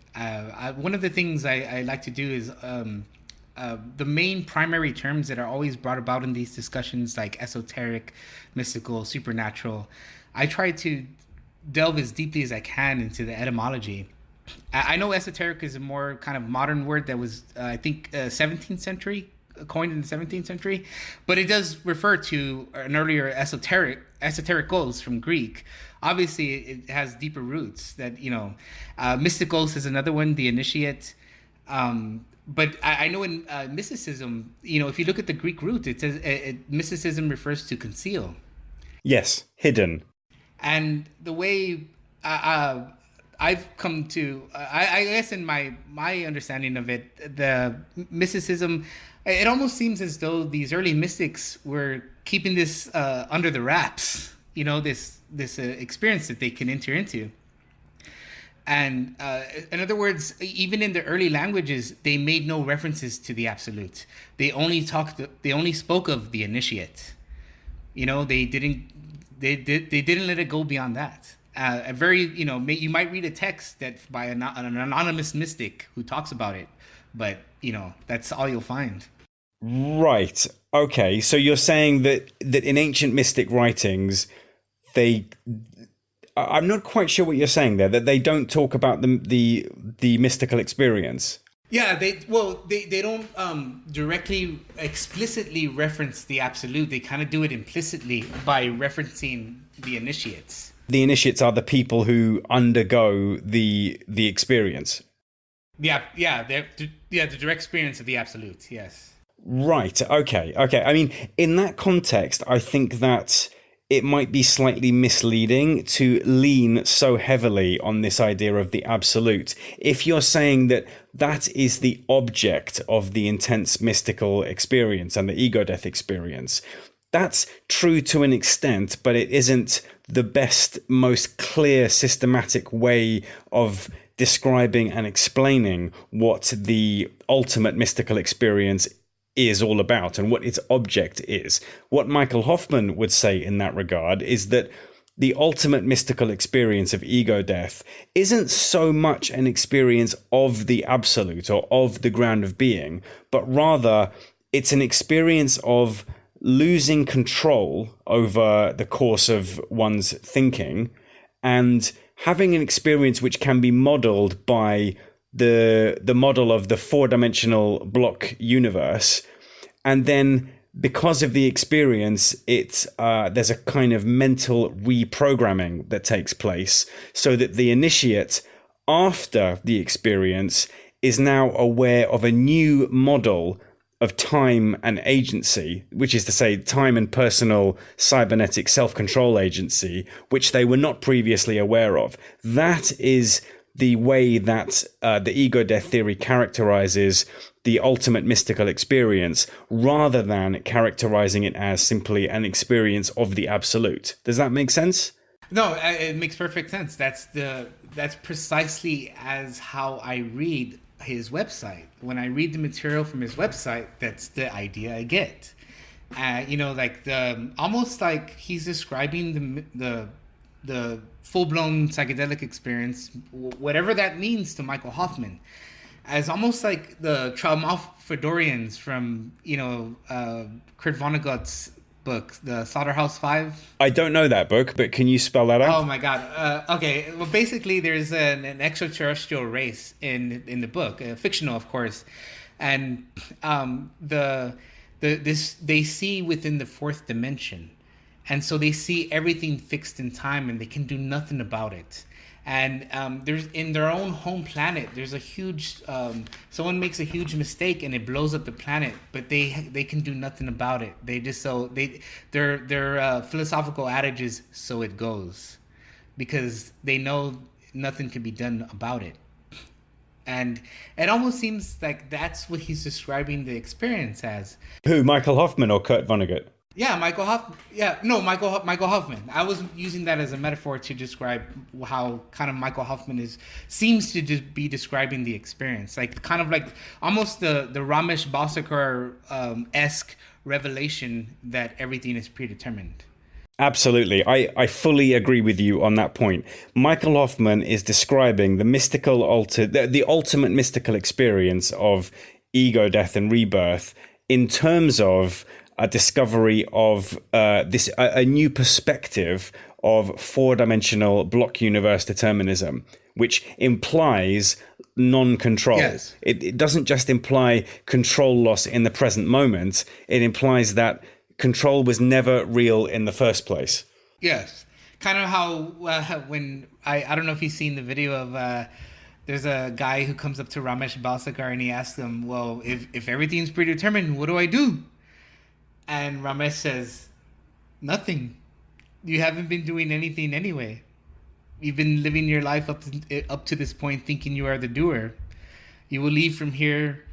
one of the things I like to do is the main primary terms that are always brought about in these discussions, like esoteric, mystical, supernatural. I try to delve as deeply as I can into the etymology. I know esoteric is a more kind of modern word that was, I think, 17th century, coined in the 17th century, but it does refer to an earlier esoterikos from Greek. Obviously, it has deeper roots that, you know, mystikos is another one, the initiate. But I know in mysticism, you know, if you look at the Greek root, it says mysticism refers to conceal. Yes, hidden. And the way I've come to, I guess in my understanding of it, the mysticism, it almost seems as though these early mystics were keeping this under the wraps, you know, this experience that they can enter into. And in other words, even in the early languages, they made no references to the absolute. They only spoke of the initiate. You know, they didn't let it go beyond that. A very, you know, you might read a text that by an anonymous mystic who talks about it, but you know, that's all you'll find. Right. Okay. So you're saying that in ancient mystic writings, I'm not quite sure what you're saying there, that they don't talk about the mystical experience. Yeah, they don't directly, explicitly reference the absolute. They kind of do it implicitly by referencing the initiates. The initiates are the people who undergo the experience. Yeah, the direct experience of the absolute. Yes. Right. Okay. I mean, in that context, I think that it might be slightly misleading to lean so heavily on this idea of the absolute. If you're saying that that is the object of the intense mystical experience and the ego death experience, that's true to an extent, but it isn't the best, most clear, systematic way of describing and explaining what the ultimate mystical experience is all about and what its object is. What Michael Hoffman would say in that regard is that the ultimate mystical experience of ego death isn't so much an experience of the absolute or of the ground of being, but rather it's an experience of losing control over the course of one's thinking and having an experience which can be modeled by the model of the four-dimensional block universe. And then because of the experience, there's a kind of mental reprogramming that takes place so that the initiate, after the experience, is now aware of a new model of time and agency, which is to say time and personal cybernetic self-control agency, which they were not previously aware of. That is the way that the ego death theory characterizes the ultimate mystical experience, rather than characterizing it as simply an experience of the absolute. Does that make sense? No, it makes perfect sense. That's precisely as how I read his website. When I read the material from his website, that's the idea I get. Like almost like he's describing the full-blown psychedelic experience, whatever that means to Michael Hoffman, as almost like the Traumalfadorians from Kurt Vonnegut's book, the Slaughterhouse-Five. I don't know that book, but can you spell that out? Oh my God. Okay. Well, basically, there's an extraterrestrial race in the book, fictional, of course, and they see within the fourth dimension, and so they see everything fixed in time, and they can do nothing about it. And there's in their own home planet, there's a huge someone makes a huge mistake and it blows up the planet, but they can do nothing about it. Their philosophical adage is "so it goes," because they know nothing can be done about it. And it almost seems like that's what he's describing the experience as. Who, Michael Hoffman or Kurt Vonnegut? Yeah, Michael Hoffman. Yeah, no, Michael Hoffman. I was using that as a metaphor to describe how kind of Michael Hoffman seems to just be describing the experience, like kind of like almost the Ramesh Balsekar esque revelation that everything is predetermined. Absolutely. I fully agree with you on that point. Michael Hoffman is describing the ultimate mystical experience of ego death and rebirth in terms of a discovery of a new perspective of four-dimensional block universe determinism, which implies non-control. Yes. It doesn't just imply control loss in the present moment. It implies that control was never real in the first place. Yes. Kind of how when I don't know if you've seen the video of there's a guy who comes up to Ramesh Balsekar and he asks him, well, if everything's predetermined, what do I do? And Ramesh says, nothing. You haven't been doing anything anyway. You've been living your life up to this point thinking you are the doer. You will leave from here,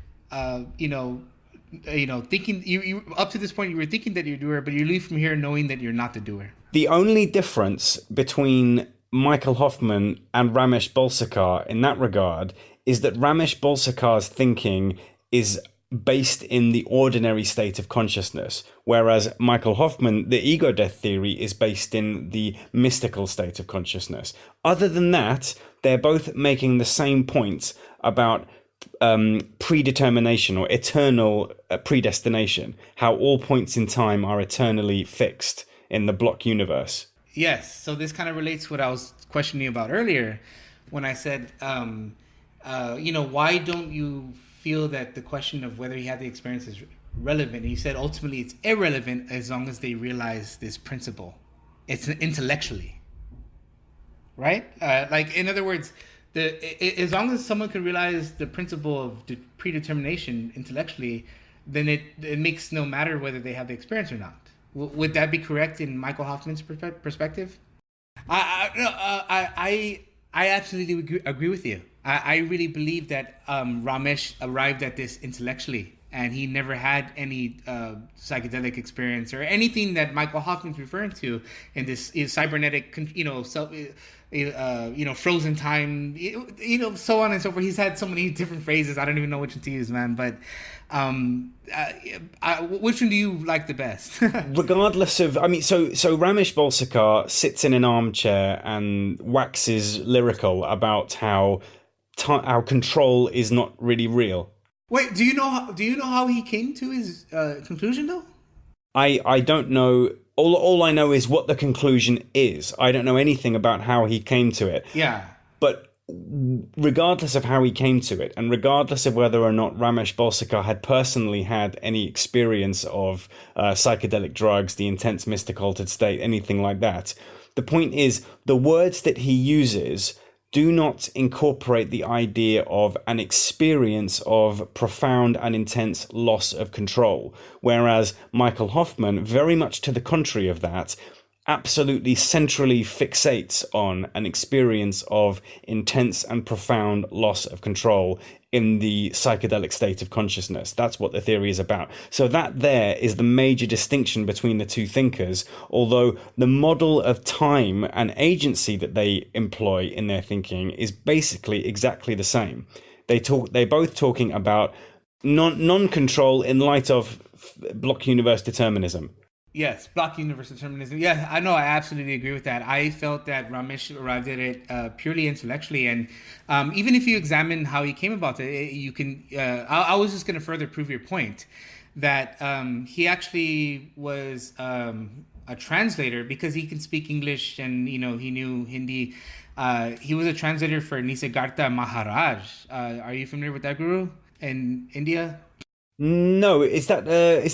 thinking you up to this point you were thinking that you're a doer, but you leave from here knowing that you're not the doer. The only difference between Michael Hoffman and Ramesh Balsekar in that regard is that Ramesh Balsekar's thinking is based in the ordinary state of consciousness, whereas Michael Hoffman, the ego death theory, is based in the mystical state of consciousness. Other than that, they're both making the same point about predetermination or eternal predestination, how all points in time are eternally fixed in the block universe. Yes, so this kind of relates to what I was questioning about earlier when I said, why don't you feel that the question of whether he had the experience is relevant? And you said ultimately it's irrelevant as long as they realize this principle. It's intellectually, right? Like in other words, as long as someone can realize the principle of predetermination intellectually, then it makes no matter whether they have the experience or not. Would that be correct in Michael Hoffman's perspective? I absolutely agree with you. I really believe that Ramesh arrived at this intellectually, and he never had any psychedelic experience or anything that Michael Hoffman's referring to in this cybernetic, frozen time, so on and so forth. He's had so many different phrases. I don't even know which one to use, man. But which one do you like the best? Regardless of, so Ramesh Balsekar sits in an armchair and waxes lyrical about how control is not really real. Wait, do you know how he came to his conclusion though? I don't know. All I know is what the conclusion is. I don't know anything about how he came to it. Yeah. But regardless of how he came to it, and regardless of whether or not Ramesh Balsekar had personally had any experience of psychedelic drugs, the intense mystic altered state, anything like that, the point is the words that he uses do not incorporate the idea of an experience of profound and intense loss of control. Whereas Michael Hoffman, very much to the contrary of that, absolutely centrally fixates on an experience of intense and profound loss of control in the psychedelic state of consciousness. That's what the theory is about. So that there is the major distinction between the two thinkers, although the model of time and agency that they employ in their thinking is basically exactly the same. They're both talking about non-control in light of block universe determinism. Yes, block universe determinism. Yeah, I know. I absolutely agree with that. I felt that Ramesh arrived at it purely intellectually, and even if you examine how he came about it, you can. I was just going to further prove your point that he actually was a translator because he can speak English and he knew Hindi. He was a translator for Nisargadatta Maharaj. Are you familiar with that guru in India? No, is that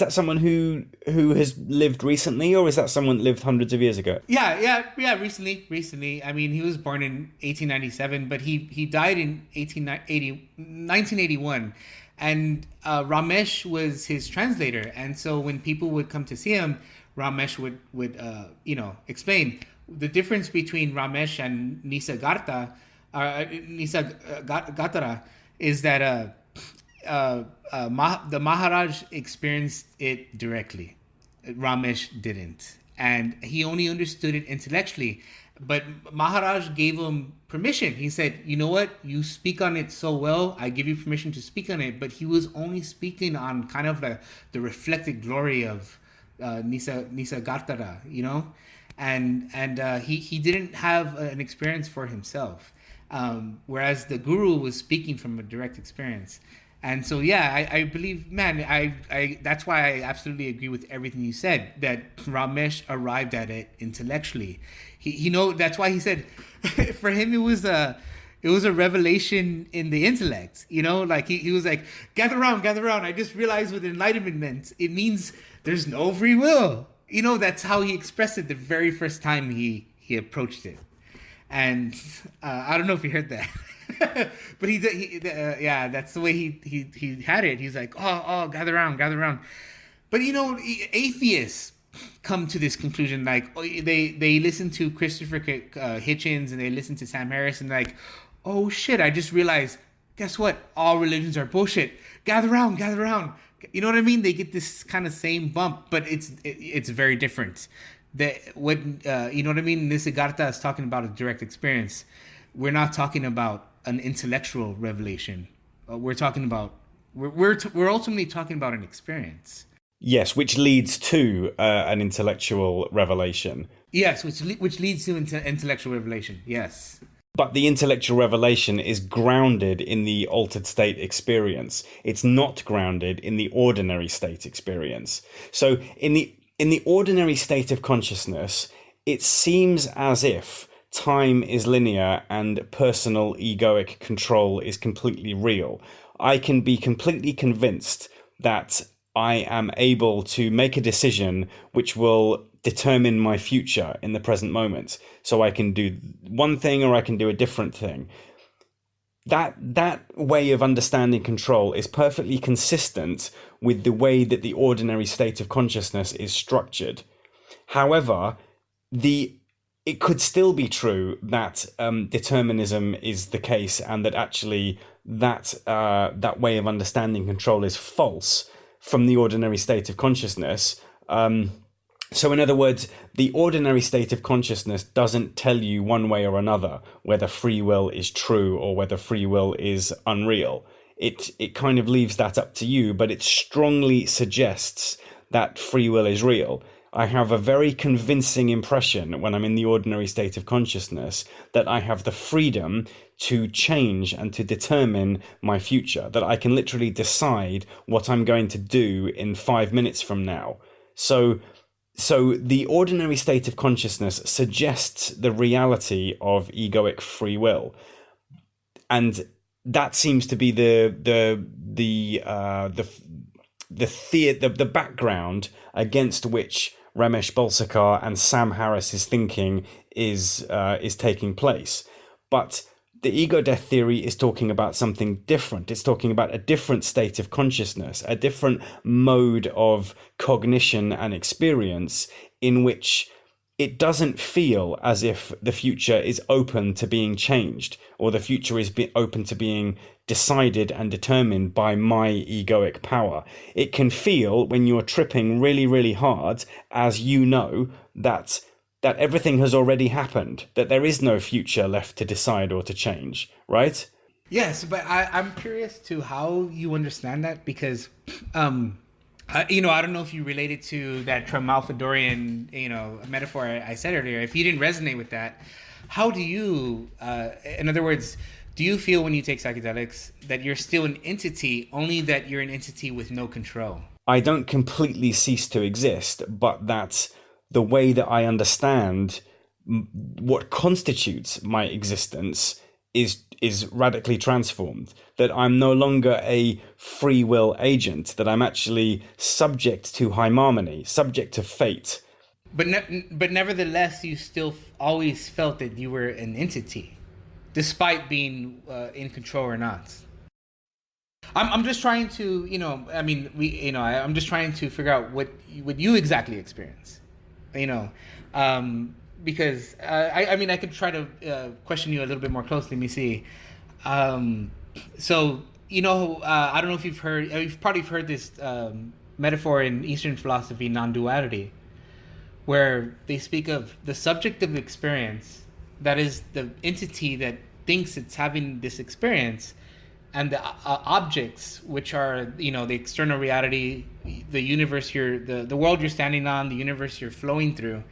someone who has lived recently, or is that someone that lived hundreds of years ago? Yeah, recently. I mean, he was born in 1897, but he died in 1981, and Ramesh was his translator. And so when people would come to see him, Ramesh would explain the difference between Ramesh and Nisargadatta is that the Maharaj experienced it directly. Ramesh didn't. And he only understood it intellectually. But Maharaj gave him permission. He said, you know what? You speak on it so well. I give you permission to speak on it. But he was only speaking on kind of the reflected glory of Nisargadatta, And he didn't have an experience for himself. Whereas the guru was speaking from a direct experience. And so, yeah, I believe, man, I that's why I absolutely agree with everything you said, that Ramesh arrived at it intellectually. That's why he said, for him, it was a revelation in the intellect, like he was like, gather around. I just realized with enlightenment, it means there's no free will. That's how he expressed it the very first time he approached it. And I don't know if you heard that. But that's the way he had it. He's like, oh, gather around. But atheists come to this conclusion, like they listen to Christopher Hitchens and they listen to Sam Harris and like, oh shit, I just realized, guess what? All religions are bullshit. Gather around. You know what I mean? They get this kind of same bump, but it's very different. You know what I mean? Nisargadatta is talking about a direct experience. We're not talking about an intellectual revelation. We're ultimately talking about an experience. Yes, which leads to an intellectual revelation. Yes, which leads to intellectual revelation. Yes. But the intellectual revelation is grounded in the altered state experience. It's not grounded in the ordinary state experience. So in the ordinary state of consciousness, it seems as if time is linear and personal egoic control is completely real. I can be completely convinced that I am able to make a decision which will determine my future in the present moment. So I can do one thing or I can do a different thing. That way of understanding control is perfectly consistent with the way that the ordinary state of consciousness is structured. However, it could still be true that determinism is the case, and that actually that way of understanding control is false from the ordinary state of consciousness. So in other words, the ordinary state of consciousness doesn't tell you one way or another whether free will is true or whether free will is unreal. It kind of leaves that up to you, but it strongly suggests that free will is real. I have a very convincing impression when I'm in the ordinary state of consciousness that I have the freedom to change and to determine my future, that I can literally decide what I'm going to do in 5 minutes from now. So the ordinary state of consciousness suggests the reality of egoic free will, and that seems to be the background against which Ramesh Balsekar and Sam Harris's thinking is taking place. But the ego-death theory is talking about something different. It's talking about a different state of consciousness, a different mode of cognition and experience in which it doesn't feel as if the future is open to being changed, or the future is open to being decided and determined by my egoic power. It can feel, when you're tripping really, really hard, as you know, that everything has already happened, that there is no future left to decide or to change, right? Yes, but I'm curious to how you understand that, because I don't know if you related to that Trimalfidorian, metaphor I said earlier. If you didn't resonate with that, how do you, in other words, do you feel when you take psychedelics that you're still an entity, only that you're an entity with no control? I don't completely cease to exist, but that the way that I understand what constitutes my existence is radically transformed, that I'm no longer a free will agent, that I'm actually subject to harmony, subject to fate. But nevertheless, you still always felt that you were an entity, despite being in control or not. I'm just trying to, I'm just trying to figure out what you exactly experience, because I could try to question you a little bit more closely. Let me see. I don't know if you've probably heard this metaphor in Eastern philosophy, non-duality, where they speak of the subjective experience, that is the entity that thinks it's having this experience, and the objects, which are, the external reality, the universe the world you're standing on, the universe you're flowing through.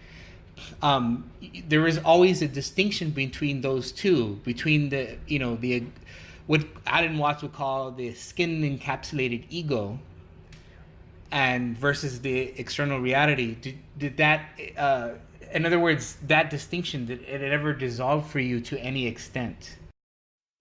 There is always a distinction between those two, between the what Alan Watts would call the skin encapsulated ego, and versus the external reality. Did that, in other words, that distinction, did it ever dissolve for you to any extent?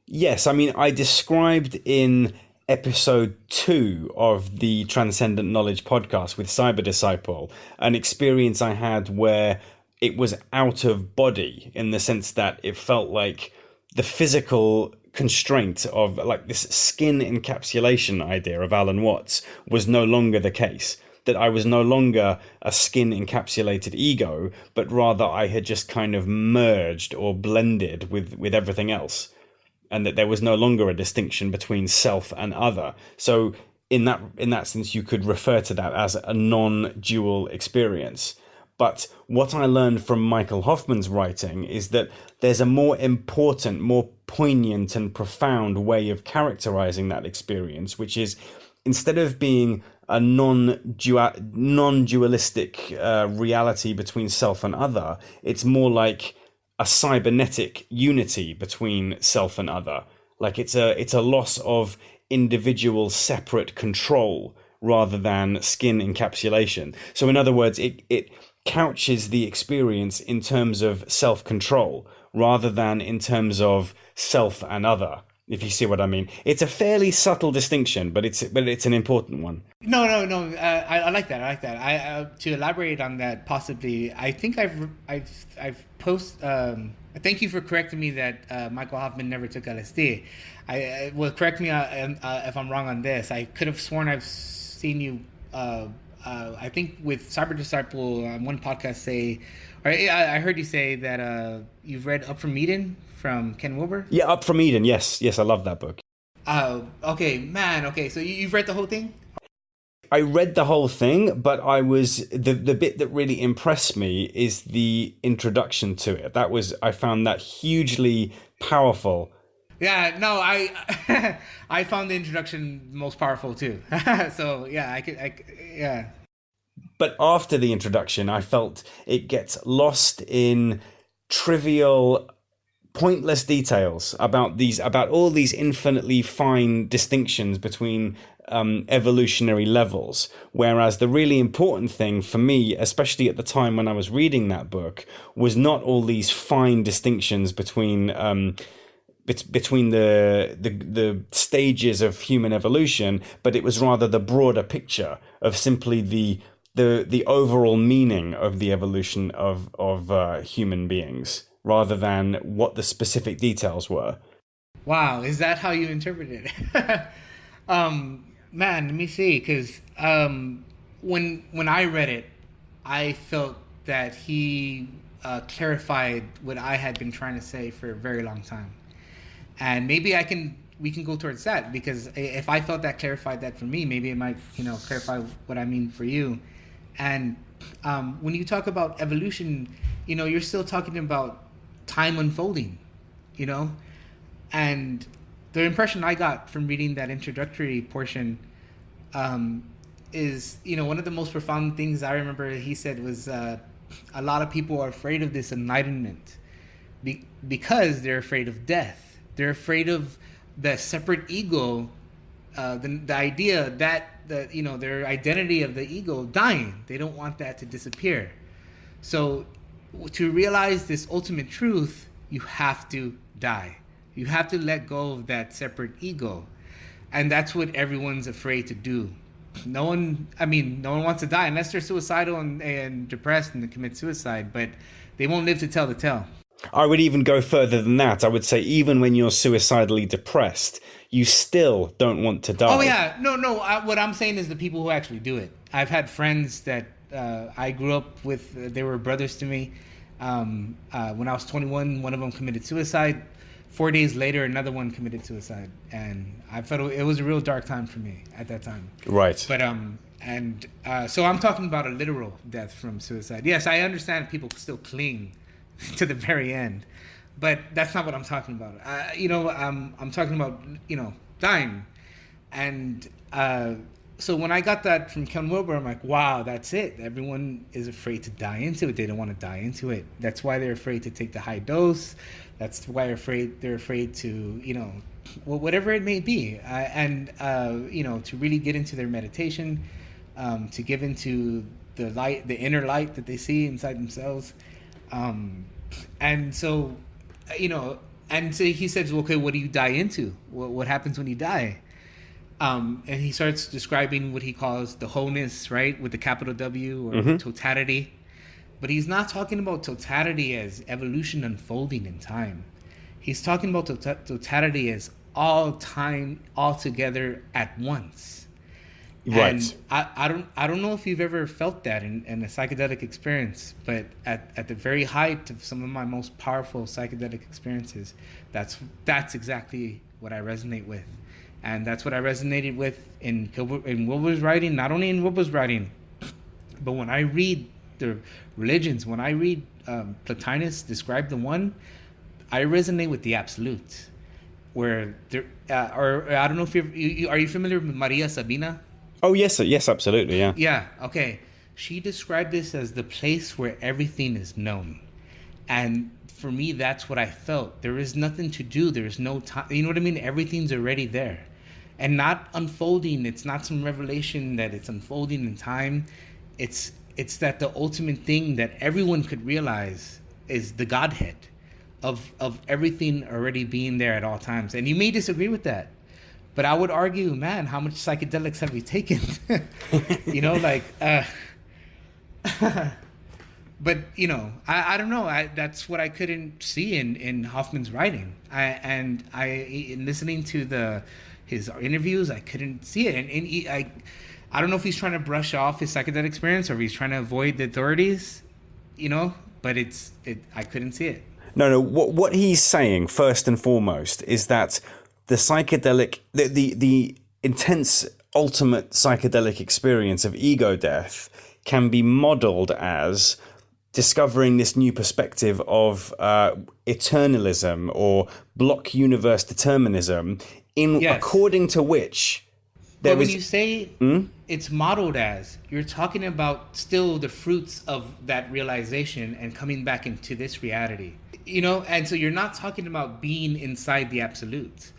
Yes, I described in episode 2 of the Transcendent Knowledge podcast with Cyber Disciple an experience I had where it was out of body, in the sense that it felt like the physical constraint of like this skin encapsulation idea of Alan Watts was no longer the case. That I was no longer a skin encapsulated ego, but rather I had just kind of merged or blended with everything else. And that there was no longer a distinction between self and other. So in that sense, you could refer to that as a non-dual experience. But what I learned from Michael Hoffman's writing is that there's a more important, more poignant and profound way of characterizing that experience, which is, instead of being a non-dualistic reality between self and other, it's more like a cybernetic unity between self and other. Like it's a loss of individual separate control rather than skin encapsulation. So in other words, it couches the experience in terms of self-control rather than in terms of self and other, if you see what I mean. It's a fairly subtle distinction, but it's an important one. No. I like that. I to elaborate on that, possibly. I think I've posted. Thank you for correcting me that Michael Hoffman never took LSD. Correct me if I'm wrong on this. I could have sworn I've seen you. I think with Cyber Disciple on one podcast say, or I heard you say that you've read Up from Eden from Ken Wilber. Yeah, Up from Eden. Yes, I love that book. Okay, man. Okay, so you've read the whole thing? I read the whole thing, but I was the bit that really impressed me is the introduction to it. I found that hugely powerful. Yeah, no, I I found the introduction most powerful too. So yeah, yeah. But after the introduction, I felt it gets lost in trivial, pointless details about all these infinitely fine distinctions between evolutionary levels. Whereas the really important thing for me, especially at the time when I was reading that book, was not all these fine distinctions between the stages of human evolution, but it was rather the broader picture of simply the overall meaning of the evolution of human beings, rather than what the specific details were. Wow, is that how you interpreted it? Man, let me see, because when I read it, I felt that he clarified what I had been trying to say for a very long time. And maybe we can go towards that, because if I felt that clarified that for me, maybe it might, clarify what I mean for you. And when you talk about evolution, you're still talking about time unfolding, and the impression I got from reading that introductory portion is, one of the most profound things I remember he said was a lot of people are afraid of this enlightenment because they're afraid of death. They're afraid of the separate ego, the idea that their identity of the ego dying. They don't want that to disappear. So to realize this ultimate truth, you have to die. You have to let go of that separate ego. And that's what everyone's afraid to do. No one wants to die unless they're suicidal and depressed and they commit suicide, but they won't live to tell the tale. I would even go further than that. I would say even when you're suicidally depressed, you still don't want to die. Oh, yeah. No. What I'm saying is the people who actually do it. I've had friends that I grew up with. They were brothers to me. When I was 21, one of them committed suicide. 4 days later, another one committed suicide. And I felt it was a real dark time for me at that time. Right. But so I'm talking about a literal death from suicide. Yes, I understand people still cling to the very end, but that's not what I'm talking about. I'm talking about dying. And so when I got that from Ken Wilber, I'm like, wow, that's it. Everyone is afraid to die into it. They don't want to die into it. That's why they're afraid to take the high dose. That's why they're afraid to whatever it may be, to really get into their meditation, to give into the light, the inner light that they see inside themselves. And so he says, okay, what do you die into? What happens when you die? And he starts describing what he calls the wholeness, right? With the capital W, or totality. But he's not talking about totality as evolution unfolding in time. He's talking about totality as all time, all together at once. Right. And I don't know if you've ever felt that in a psychedelic experience, but at the very height of some of my most powerful psychedelic experiences, that's exactly what I resonate with. And that's what I resonated with in Wilber's writing, not only in Wilber's writing, but when I read the religions, when I read Plotinus describe the one, I resonate with the absolute. Where there, or I don't know if are you familiar with Maria Sabina? Oh, yes, absolutely, yeah. Yeah, okay. She described this as the place where everything is known. And for me, that's what I felt. There is nothing to do. There's no time. You know what I mean? Everything's already there. And not unfolding. It's not some revelation that it's unfolding in time. It's that the ultimate thing that everyone could realize is the Godhead of everything already being there at all times. And you may disagree with that. But I would argue, man, how much psychedelics have we taken? But, I don't know. That's what I couldn't see in Hoffman's writing. In listening to his interviews, I couldn't see it. And I don't know if he's trying to brush off his psychedelic experience or if he's trying to avoid the authorities, but I couldn't see it. No. What he's saying first and foremost is that the psychedelic, the intense, ultimate psychedelic experience of ego death can be modeled as discovering this new perspective of eternalism or block universe determinism, according to which there when you say it's modeled as, you're talking about still the fruits of that realization and coming back into this reality, and so you're not talking about being inside the absolute.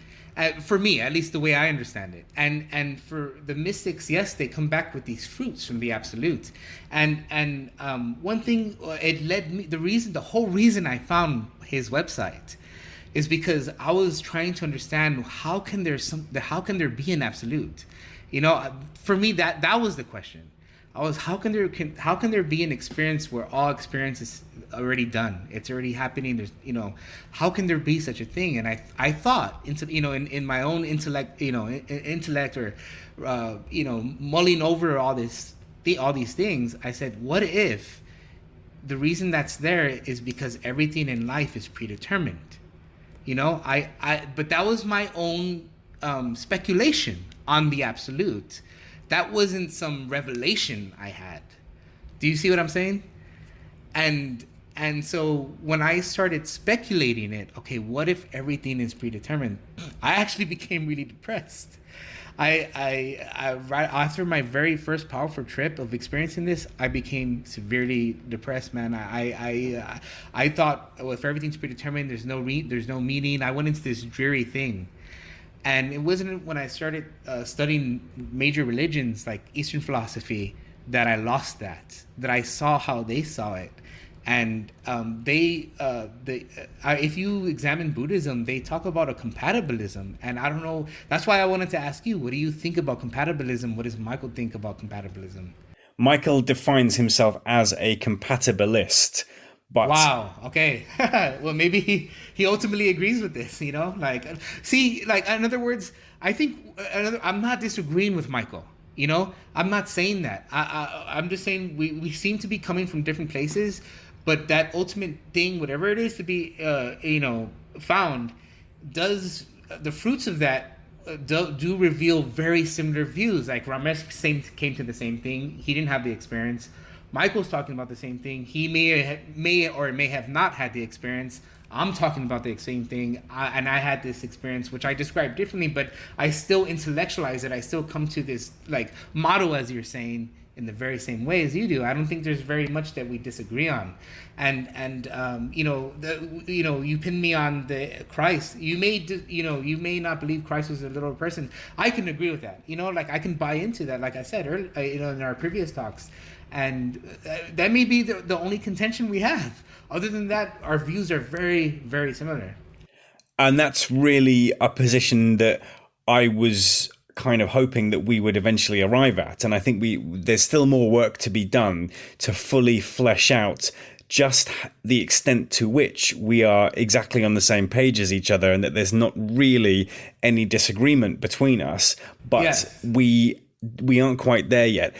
For me, at least the way I understand it, and for the mystics, yes, they come back with these fruits from the absolute, and one thing it led me. The whole reason I found his website is because I was trying to understand how can there be an absolute, For me, that was the question. How can there be an experience where all experience is already done? It's already happening. There's, how can there be such a thing? And I thought in my own intellect, intellect or, mulling over all these things, I said, what if the reason that's there is because everything in life is predetermined? But that was my own speculation on the absolute. That wasn't some revelation I had. Do you see what I'm saying? And so when I started speculating it, okay, what if everything is predetermined? I actually became really depressed. I right after my very first powerful trip of experiencing this, I became severely depressed, man. I thought, well, if everything's predetermined, there's no meaning. I went into this dreary thing. And it wasn't when I started studying major religions like Eastern philosophy that I lost that I saw how they saw it. And if you examine Buddhism, they talk about a compatibilism. And I don't know, that's why I wanted to ask you, what do you think about compatibilism? What does Michael think about compatibilism? Michael defines himself as a compatibilist. But wow. Okay. Well, maybe he ultimately agrees with this. In other words, I think I'm not disagreeing with Michael. I'm not saying that. I'm just saying we seem to be coming from different places, but that ultimate thing, whatever it is to be, found, does the fruits of that do reveal very similar views. Like Ramesh came to the same thing. He didn't have the experience. Michael's talking about the same thing. He may or may have not had the experience. I'm talking about the same thing. And I had this experience, which I described differently, but I still intellectualize it. I still come to this model, as you're saying, in the very same way as you do. I don't think there's very much that we disagree on. And you pin me on the Christ. You may not believe Christ was a literal person. I can agree with that. I can buy into that. Like I said earlier, in our previous talks. And that may be the only contention we have. Other than that, our views are very, very similar. And that's really a position that I was kind of hoping that we would eventually arrive at. And I think there's still more work to be done to fully flesh out just the extent to which we are exactly on the same page as each other, and that there's not really any disagreement between us. But yes, we aren't quite there yet.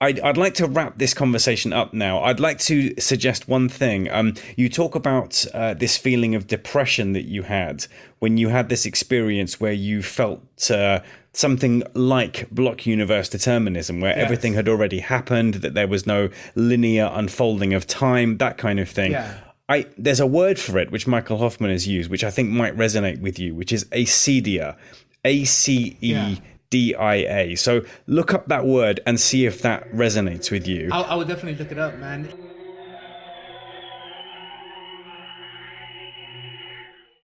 I'd like to wrap this conversation up now. I'd like to suggest one thing. You talk about this feeling of depression that you had when you had this experience where you felt something like block universe determinism, where everything had already happened, that there was no linear unfolding of time, that kind of thing. Yeah. There's a word for it, which Michael Hoffman has used, which I think might resonate with you, which is acedia, ACEDIA. So look up that word and see if that resonates with you. I would definitely look it up, man.